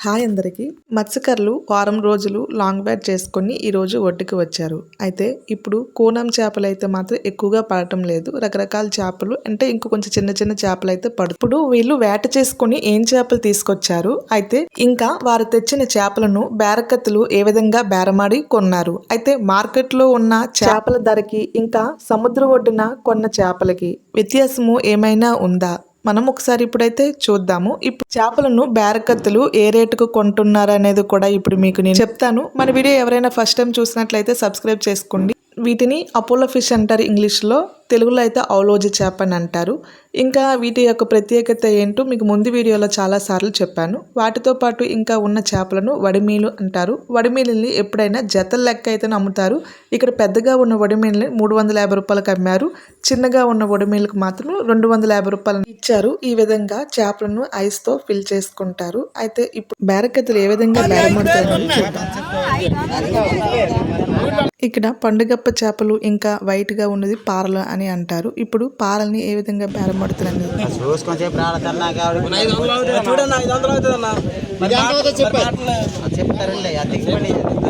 Hi అందరికీ. మత్స్యకారులు వారం రోజులు లాంగ్ బ్యాట్ చేసుకొని ఈరోజు ఒడ్డుకి వచ్చారు. అయితే ఇప్పుడు కోనం చేపలు అయితే మాత్రం ఎక్కువగా పడటం లేదు. రకరకాల చేపలు అంటే ఇంకో కొంచెం చిన్న చిన్న చేపలు అయితే ఇప్పుడు వీళ్ళు వేట చేసుకొని ఏం చేపలు తీసుకొచ్చారు. అయితే ఇంకా వారు తెచ్చిన చేపలను బేరకత్తులు ఏ విధంగా బేరమాడి కొన్నారు. అయితే మార్కెట్లో ఉన్న చేపల ధరకి ఇంకా సముద్ర ఒడ్డున కొన్న చేపలకి వ్యత్యాసము ఏమైనా ఉందా మనం ఒకసారి ఇప్పుడైతే చూద్దాము. ఇప్పుడు చేపలను బేరకత్తులు ఏ రేటుకు కొంటున్నారు అనేది కూడా ఇప్పుడు మీకు నేను చెప్తాను. మన వీడియో ఎవరైనా ఫస్ట్ టైం చూసినట్లయితే సబ్స్క్రైబ్ చేసుకోండి. వీటిని అపోలో ఫిష్ అంటారు ఇంగ్లీష్లో, తెలుగులో అయితే అవలోజి చేప అని అంటారు. ఇంకా వీటి యొక్క ప్రత్యేకత ఏంటో మీకు ముందు వీడియోలో చాలాసార్లు చెప్పాను. వాటితో పాటు ఇంకా ఉన్న చేపలను వడిమీలు అంటారు. వడిమీలని ఎప్పుడైనా జతల లెక్క అయితే అమ్ముతారు. ఇక్కడ పెద్దగా ఉన్న వడిమీలని 350 రూపాయలకు అమ్మారు. చిన్నగా ఉన్న వడిమీలకు మాత్రం 250 రూపాయలు ఇచ్చారు. ఈ విధంగా చేపలను ఐస్తో ఫిల్ చేసుకుంటారు. అయితే ఇప్పుడు బేరకత్తులు ఏ విధంగా బేరమాడతారో చూద్దాం. ఇక్కడ పండుగప్ప చేపలు ఇంకా వైట్గా ఉన్నది పారలు అని అంటారు. ఇప్పుడు పారల్ని ఏ విధంగా బేరమాడుతారని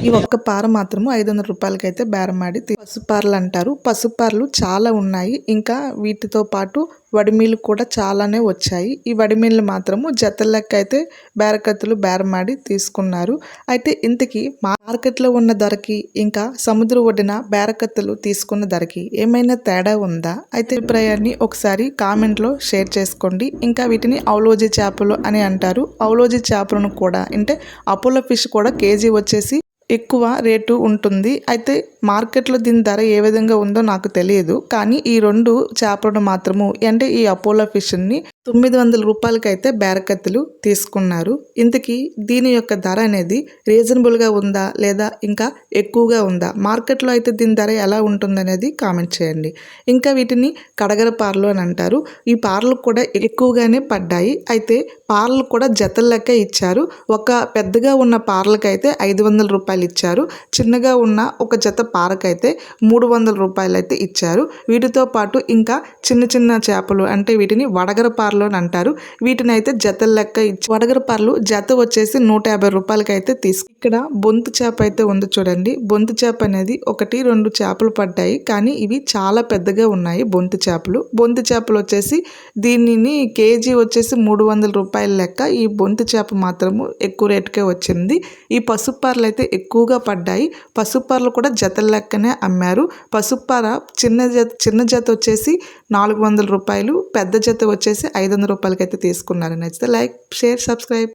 ఈ ఒక్క పార మాత్రము 500 రూపాయలకి అయితే బేరమాడి పసుపారలు అంటారు. పసుపారలు చాలా ఉన్నాయి. ఇంకా వీటితో పాటు వడిమీలు కూడా చాలానే వచ్చాయి. ఈ వడిమీలు మాత్రము జతల లెక్క అయితే బేరకత్తులు బేరమాడి తీసుకున్నారు. అయితే ఇంతకీ మార్కెట్లో ఉన్న ధరకి ఇంకా సముద్ర ఒడ్డున బేరకత్తులు తీసుకున్న ధరకి ఏమైనా తేడా ఉందా? అయితే అభిప్రాయాన్ని ఒకసారి కామెంట్లో షేర్ చేసుకోండి. ఇంకా వీటిని అవలోజి చేపలు అని అంటారు. అవలోజి చేపలను కూడా అంటే అపోలో ఫిష్ కూడా కేజీ వచ్చేసి ఎక్కువ రేటు ఉంటుంది. అయితే మార్కెట్లో దీని ధర ఏ విధంగా ఉందో నాకు తెలియదు. కానీ ఈ రెండు చేపలను మాత్రము అంటే ఈ అపోలో ఫిష్ని 900 రూపాయలకి అయితే బేరకత్తులు తీసుకున్నారు. ఇంతకీ దీని యొక్క ధర అనేది రీజనబుల్గా ఉందా లేదా ఇంకా ఎక్కువగా ఉందా? మార్కెట్లో అయితే దీని ధర ఎలా ఉంటుందనేది కామెంట్ చేయండి. ఇంకా వీటిని కడగర పారలు అని అంటారు. ఈ పారలు కూడా ఎక్కువగానే పడ్డాయి. అయితే పారలు కూడా జతల లెక్క ఇచ్చారు. ఒక పెద్దగా ఉన్న పారలకైతే 500 రూపాయలు ఇచ్చారు. చిన్నగా ఉన్న ఒక జత పారకైతే 300 రూపాయలు అయితే ఇచ్చారు. వీటితో పాటు ఇంకా చిన్న చిన్న చేపలు అంటే వీటిని వడగర పారలు అని అంటారు. వీటిని అయితే జతల లెక్క ఇచ్చి వడగర పారలు జత వచ్చేసి 150 రూపాయలకి అయితే ఇక్కడ బొంతు చేప అయితే ఉంది చూడండి. బొంతు చేప అనేది 1-2 చేపలు పడ్డాయి. కానీ ఇవి చాలా పెద్దగా ఉన్నాయి బొంతు చేపలు. బొంతు చేపలు వచ్చేసి దీనిని కేజీ వచ్చేసి 300 రూపాయల లెక్క. ఈ బొంతు చేప మాత్రము ఎక్కువ రేటుకే వచ్చింది. ఈ పసుపారలు అయితే ఎక్కువగా పడ్డాయి. పసుపారలు కూడా జతల లెక్కనే అమ్మారు. పసుపార చిన్న జత వచ్చేసి 400 రూపాయలు, పెద్ద జత వచ్చేసి 500 రూపాయలకి అయితే తీసుకున్నారు. నచ్చితే లైక్, షేర్, సబ్స్క్రైబ్.